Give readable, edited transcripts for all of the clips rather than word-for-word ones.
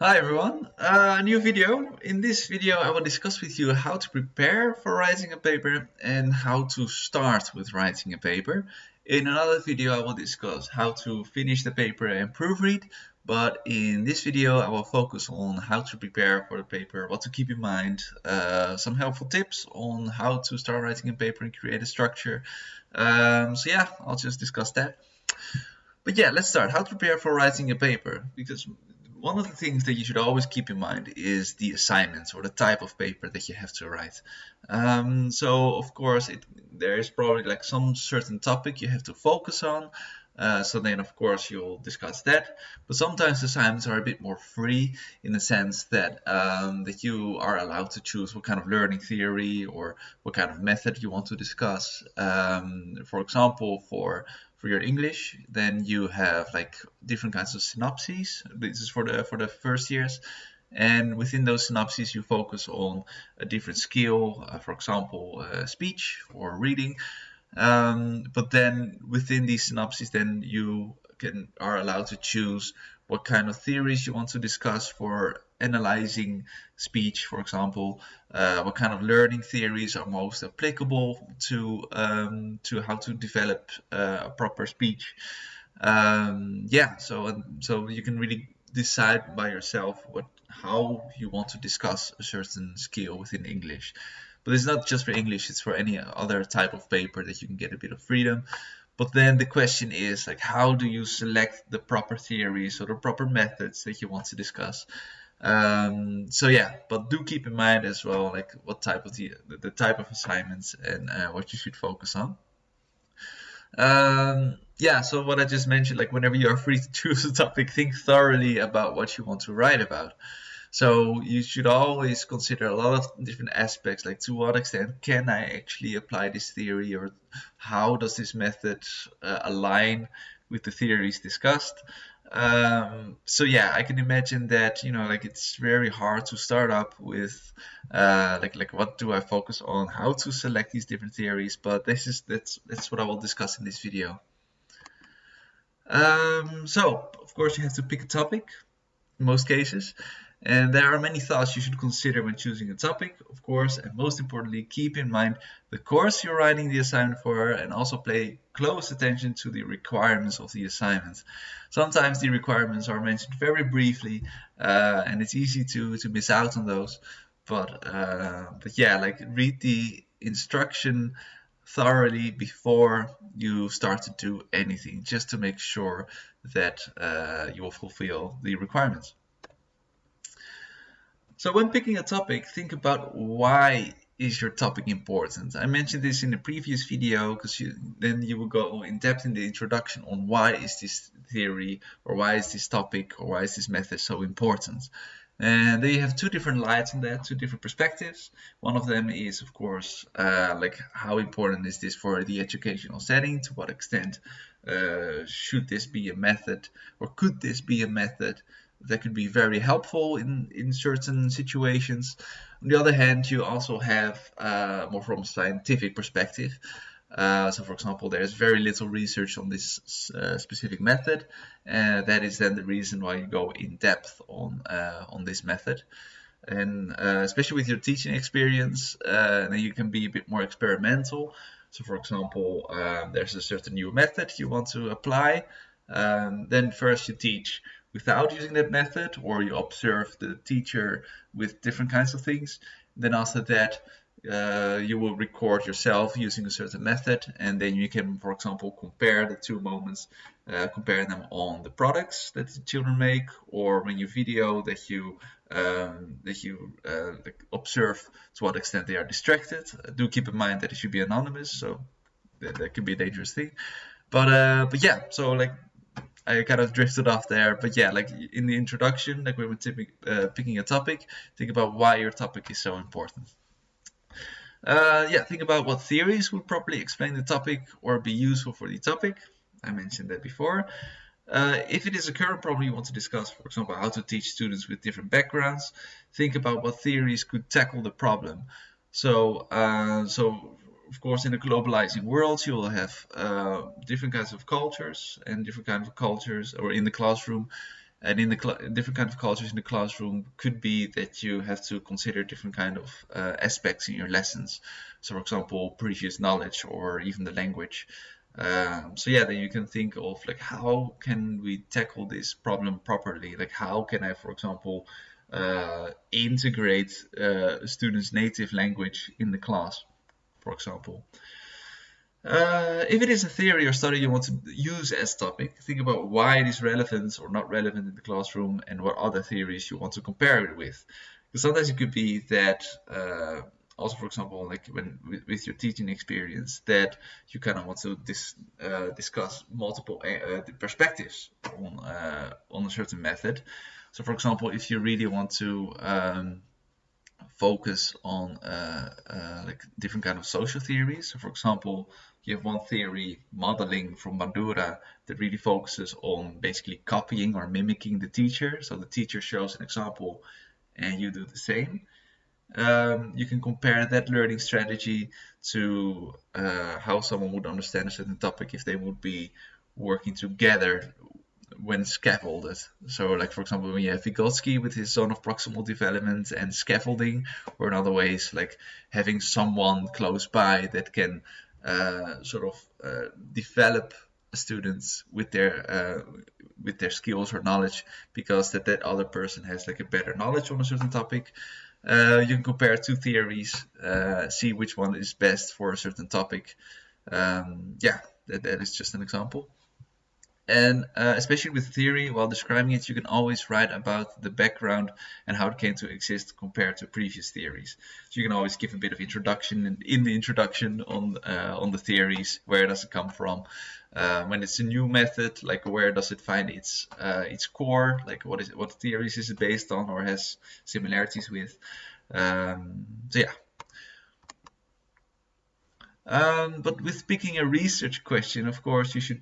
Hi everyone, a new video. In this video I will discuss with you how to prepare for writing a paper and how to start with writing a paper. In another video I will discuss how to finish the paper and proofread, but in this video I will focus on how to prepare for the paper, what to keep in mind, some helpful tips on how to start writing a paper and create a structure. So yeah, I'll just discuss that. But yeah, let's start. How to prepare for writing a paper? Because one of the things that you should always keep in mind is the assignments or the type of paper that you have to write. So of course, there is probably like some certain topic you have to focus on. So then, of course, you'll discuss that. But sometimes assignments are a bit more free in the sense that that you are allowed to choose what kind of learning theory or what kind of method you want to discuss. For example, for your English, then you have like different kinds of synopses. This is for the first years. And within those synopses, you focus on a different skill, for example, speech or reading. But then within these synopses, then you are allowed to choose what kind of theories you want to discuss for analyzing speech, for example, what kind of learning theories are most applicable to how to develop a proper speech. Yeah, so you can really decide by yourself how you want to discuss a certain skill within English. But it's not just for English, it's for any other type of paper that you can get a bit of freedom. But then the question is like, how do you select the proper theories or the proper methods that you want to discuss? So yeah, but do keep in mind as well like what type of the type of assignments and what you should focus on. Yeah, so what I just mentioned, like whenever you are free to choose a topic, think thoroughly about what you want to write about. So you should always consider a lot of different aspects, like to what extent can I actually apply this theory, or how does this method align with the theories discussed. So yeah, I can imagine that like it's very hard to start up with like what do I focus on, how to select these different theories. But that's what I will discuss in this video. So of course you have to pick a topic in most cases. And there are many thoughts you should consider when choosing a topic, of course, and most importantly, keep in mind the course you're writing the assignment for and also pay close attention to the requirements of the assignment. Sometimes the requirements are mentioned very briefly, and it's easy to miss out on those. But yeah, like read the instruction thoroughly before you start to do anything, just to make sure that you will fulfill the requirements. So when picking a topic, think about why is your topic important. I mentioned this in the previous video because then you will go in depth in the introduction on why is this theory or why is this topic or why is this method so important. And they have two different lights on that, two different perspectives. One of them is, of course, like how important is this for the educational setting? To what extent should this be a method, or could this be a method that could be very helpful in certain situations? On the other hand, you also have more from a scientific perspective. So, for example, there's very little research on this specific method. That is then the reason why you go in depth on this method. And especially with your teaching experience, then you can be a bit more experimental. So, for example, there's a certain new method you want to apply. Then first you teach without using that method, or you observe the teacher with different kinds of things. Then after that, you will record yourself using a certain method, and then you can, for example, compare the two moments, compare them on the products that the children make, or when you video like observe to what extent they are distracted. Do keep in mind that it should be anonymous, so that can be a dangerous thing. But yeah, so like I kind of drifted off there, but yeah, like in the introduction, like when we're picking a topic, think about why your topic is so important. Yeah, think about what theories would properly explain the topic or be useful for the topic. I mentioned that before. If it is a current problem you want to discuss, for example, how to teach students with different backgrounds, think about what theories could tackle the problem. So of course, in a globalizing world, you will have different kinds of cultures and different kinds of cultures, or in the classroom, And in the different kind of cultures in the classroom could be that you have to consider different kind of aspects in your lessons. So, for example, previous knowledge or even the language. So yeah, then you can think of like, how can we tackle this problem properly? Like, how can I, for example, integrate a student's native language in the class, for example. If it is a theory or study you want to use as topic, think about why it is relevant or not relevant in the classroom and what other theories you want to compare it with. Because sometimes it could be that, also for example, like when with your teaching experience, that you kind of want to discuss multiple perspectives on a certain method. So for example, if you really want to focus on like different kind of social theories. So for example, you have one theory, modeling, from Bandura, that really focuses on basically copying or mimicking the teacher. So the teacher shows an example and you do the same. You can compare that learning strategy to how someone would understand a certain topic if they would be working together when scaffolded. So like for example, when you have Vygotsky with his zone of proximal development and scaffolding, or in other ways like having someone close by that can develop students with their skills or knowledge, because that other person has like a better knowledge on a certain topic. You can compare two theories, see which one is best for a certain topic. Yeah, that is just an example. And especially with theory, while describing it, you can always write about the background and how it came to exist compared to previous theories. So you can always give a bit of introduction, and in the introduction on the theories, where does it come from? When it's a new method, like where does it find its core? Like what theories is it based on or has similarities with? So yeah. But with picking a research question, of course, you should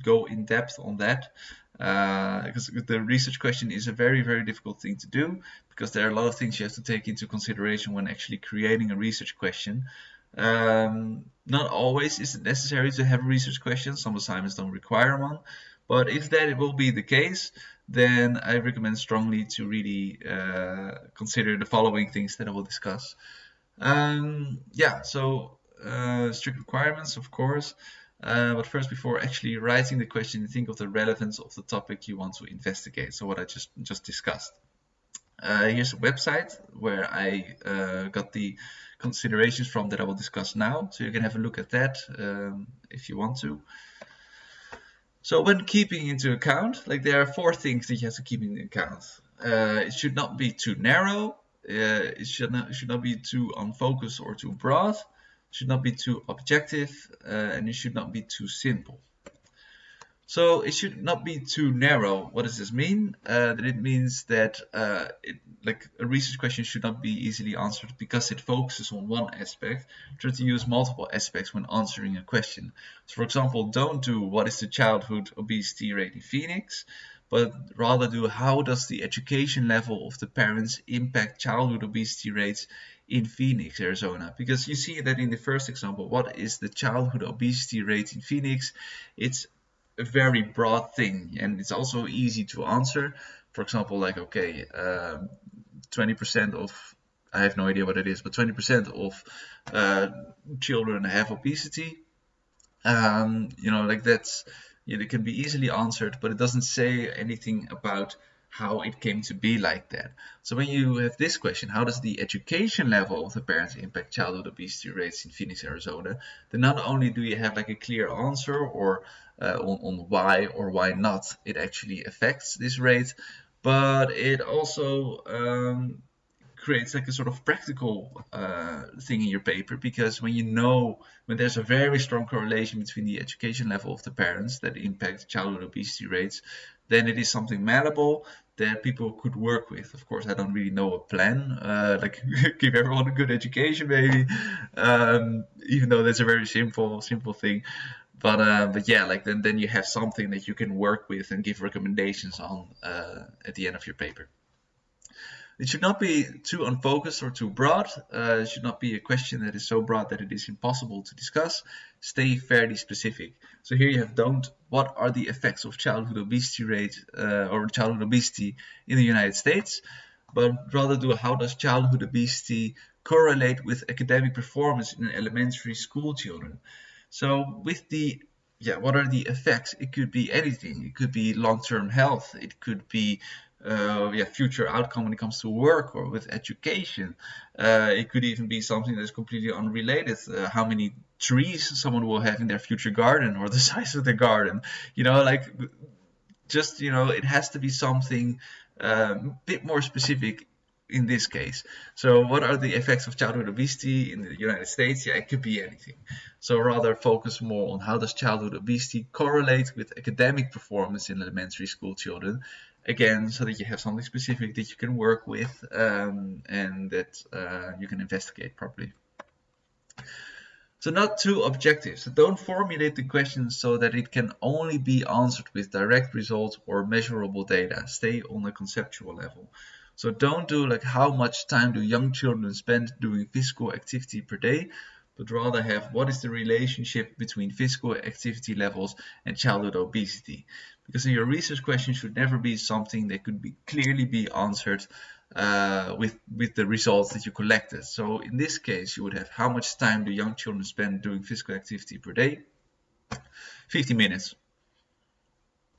go in depth on that, because the research question is a very, very difficult thing to do, because there are a lot of things you have to take into consideration when actually creating a research question. Not always is it necessary to have a research question. Some assignments don't require one. But if that will be the case, then I recommend strongly to really consider the following things that I will discuss. Yeah, so strict requirements, of course. But first, before actually writing the question, think of the relevance of the topic you want to investigate. So what I just discussed. Here's a website where I got the considerations from that I will discuss now. So you can have a look at that if you want to. So when keeping into account, like there are 4 things that you have to keep in account. It should not be too narrow. It should not be too unfocused or too broad. It should not be too objective, and it should not be too simple. So it should not be too narrow. What does this mean? That it means that like a research question should not be easily answered because it focuses on one aspect. Try to use multiple aspects when answering a question. So for example, don't do what is the childhood obesity rate in Phoenix, but rather do how does the education level of the parents impact childhood obesity rates in Phoenix, Arizona. Because you see that in the first example, what is the childhood obesity rate in Phoenix? It's a very broad thing, and it's also easy to answer. For example, like, okay, 20% of, I have no idea what it is, but 20% of children have obesity. Like that's, it can be easily answered, but it doesn't say anything about how it came to be like that. So when you have this question, how does the education level of the parents impact childhood obesity rates in Phoenix, Arizona? Then not only do you have like a clear answer or on why or why not it actually affects this rate, but it also creates like a sort of practical thing in your paper, because when there's a very strong correlation between the education level of the parents that impact childhood obesity rates, then it is something malleable that people could work with. Of course, I don't really know a plan, like give everyone a good education, maybe, even though that's a very simple thing. But yeah, like then you have something that you can work with and give recommendations on at the end of your paper. It should not be too unfocused or too broad. It should not be a question that is so broad that it is impossible to discuss. Stay fairly specific. So here you have don't what are the effects of childhood obesity rate or childhood obesity in the United States, but rather do how does childhood obesity correlate with academic performance in elementary school children. So with the what are the effects? It could be anything. It could be long-term health. It could be future outcome when it comes to work or with education. It could even be something that's completely unrelated. How many trees someone will have in their future garden or the size of their garden. Like just it has to be something a bit more specific in this case. So what are the effects of childhood obesity in the United States? Yeah, it could be anything. So rather focus more on how does childhood obesity correlate with academic performance in elementary school children. Again, so that you have something specific that you can work with and that you can investigate properly. So not too objective. So don't formulate the question so that it can only be answered with direct results or measurable data. Stay on a conceptual level. So don't do like how much time do young children spend doing physical activity per day, but rather have what is the relationship between physical activity levels and childhood obesity. Because your research question should never be something that could clearly be answered with the results that you collected. So in this case, you would have how much time do young children spend doing physical activity per day? 50 minutes.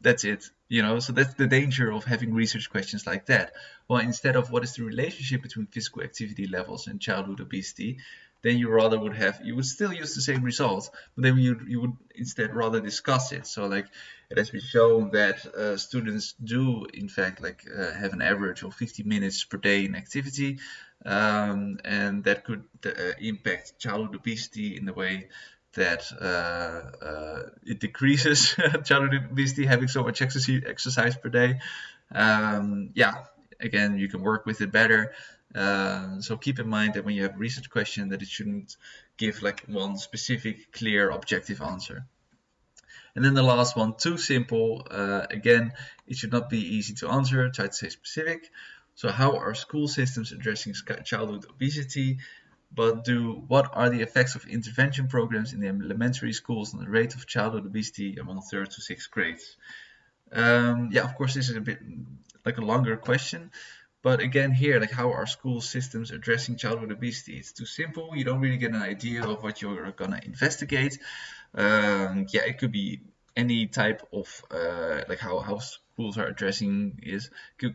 That's it. So that's the danger of having research questions like that. Well, instead of what is the relationship between physical activity levels and childhood obesity, then you would still use the same results, but then you would instead rather discuss it. So like it has been shown that students do in fact have an average of 50 minutes per day in activity, and that could impact childhood obesity in the way that it decreases childhood obesity having so much exercise per day. Again, you can work with it better. So keep in mind that when you have a research question that it shouldn't give like one specific, clear, objective answer. And then the last one, too simple. Again, it should not be easy to answer. Try to stay specific. So how are school systems addressing childhood obesity? But what are the effects of intervention programs in the elementary schools on the rate of childhood obesity among 3rd to 6th grades? Of course, this is a bit like a longer question. But again, here, like how are school systems addressing childhood obesity? It's too simple. You don't really get an idea of what you're going to investigate. It could be any type of like how schools are addressing is could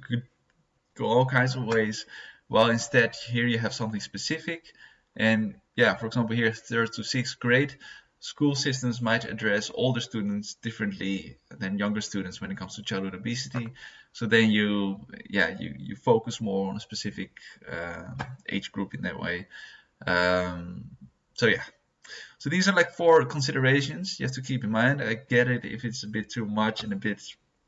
go all kinds of ways. While instead here you have something specific. And for example, here 3rd to 6th grade, school systems might address older students differently than younger students when it comes to childhood obesity. So then you focus more on a specific age group in that way. So these are like 4 considerations you have to keep in mind. I get it if it's a bit too much and a bit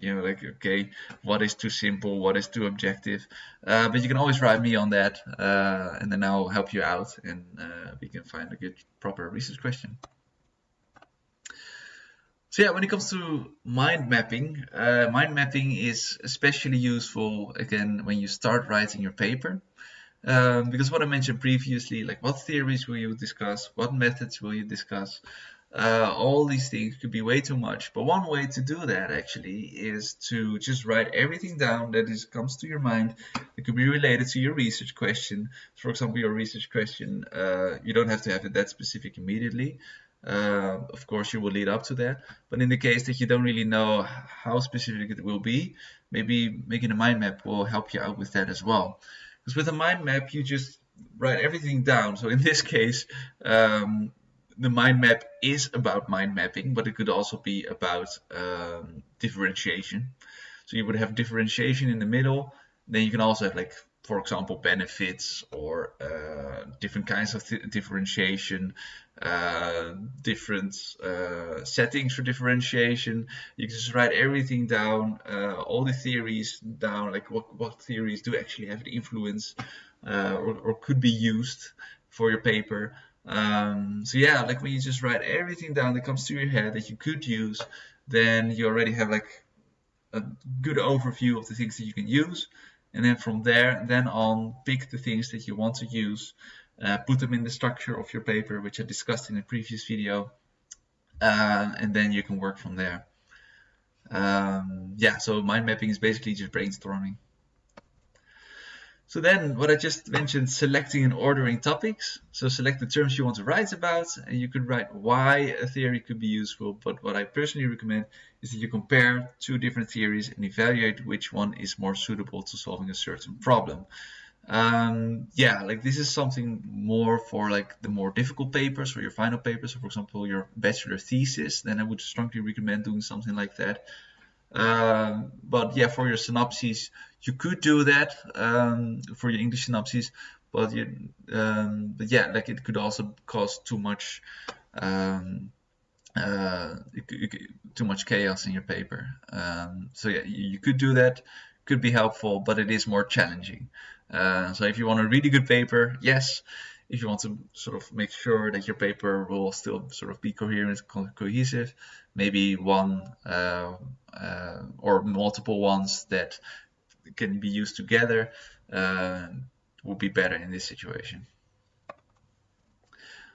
okay, what is too simple, what is too objective, but you can always write me on that, and then I'll help you out and we can find a good proper research question. So when it comes to mind mapping is especially useful again when you start writing your paper, because what I mentioned previously, like what theories will you discuss, what methods will you discuss, all these things could be way too much. But one way to do that actually is to just write everything down that comes to your mind. It could be related to your research question. For example, your research question, you don't have to have it that specific immediately. Of course, you will lead up to that. But in the case that you don't really know how specific it will be, maybe making a mind map will help you out with that as well. Because with a mind map, you just write everything down. So in this case, the mind map is about mind mapping, but it could also be about differentiation. So you would have differentiation in the middle. Then you can also have, like, for example, benefits or different kinds of differentiation, different settings for differentiation. You can just write everything down, all the theories down, like what theories do actually have an influence or could be used for your paper. Like when you just write everything down that comes to your head that you could use, then you already have like a good overview of the things that you can use. And then from then on, pick the things that you want to use, put them in the structure of your paper, which I discussed in a previous video, and then you can work from there. Yeah, so mind mapping is basically just brainstorming. So then what I just mentioned, selecting and ordering topics. So select the terms you want to write about, and you could write why a theory could be useful. But what I personally recommend is that you compare two different theories and evaluate which one is more suitable to solving a certain problem. Yeah, like this is something more for like the more difficult papers or your final papers. So for example, your bachelor thesis, then I would strongly recommend doing something like that. But yeah, for your synopses, you could do that for your English synopses, but yeah, like it could also cause too much um, too much chaos in your paper. So yeah, you could do that, could be helpful, but it is more challenging. So if you want a really good paper, yes. If you want to sort of make sure that your paper will still sort of be coherent, cohesive, maybe one or multiple ones that can be used together would be better in this situation.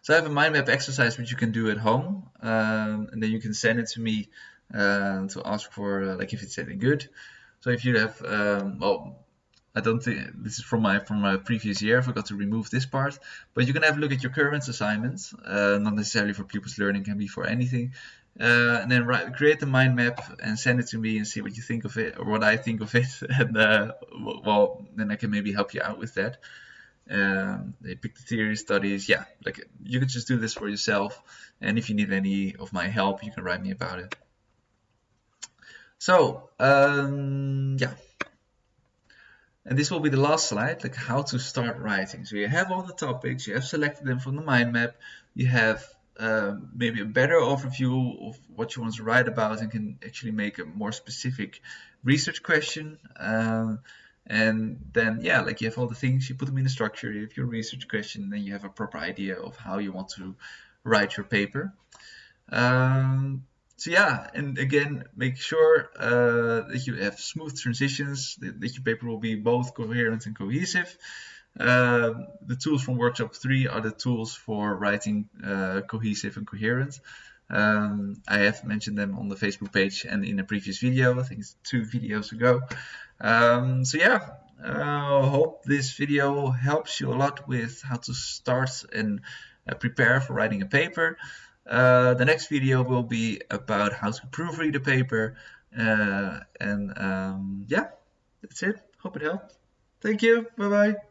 So I have a mind map exercise which you can do at home, and then you can send it to me to ask for like if it's any good. So if you have, well, I don't think this is from my previous year. I forgot to remove this part, but you can have a look at your current assignments. Not necessarily for pupils learning, can be for anything. And then create the mind map and send it to me and see what you think of it or what I think of it. And well, then I can maybe help you out with that. They pick the theory studies. Yeah, like you could just do this for yourself. And if you need any of my help, you can write me about it. So yeah, and this will be the last slide, like how to start writing. So you have all the topics, you have selected them from the mind map, you have maybe a better overview of what you want to write about and can actually make a more specific research question. And then, yeah, like you have all the things, you put them in a structure, you have your research question, then you have a proper idea of how you want to write your paper. So yeah, and again, make sure that you have smooth transitions, that your paper will be both coherent and cohesive. The tools from workshop 3 are the tools for writing cohesive and coherent. I have mentioned them on the Facebook page and in a previous video, I think it's 2 videos ago. So yeah, I hope this video helps you a lot with how to start and prepare for writing a paper. The next video will be about how to proofread a paper. Yeah, that's it. Hope it helped. Thank you. Bye bye.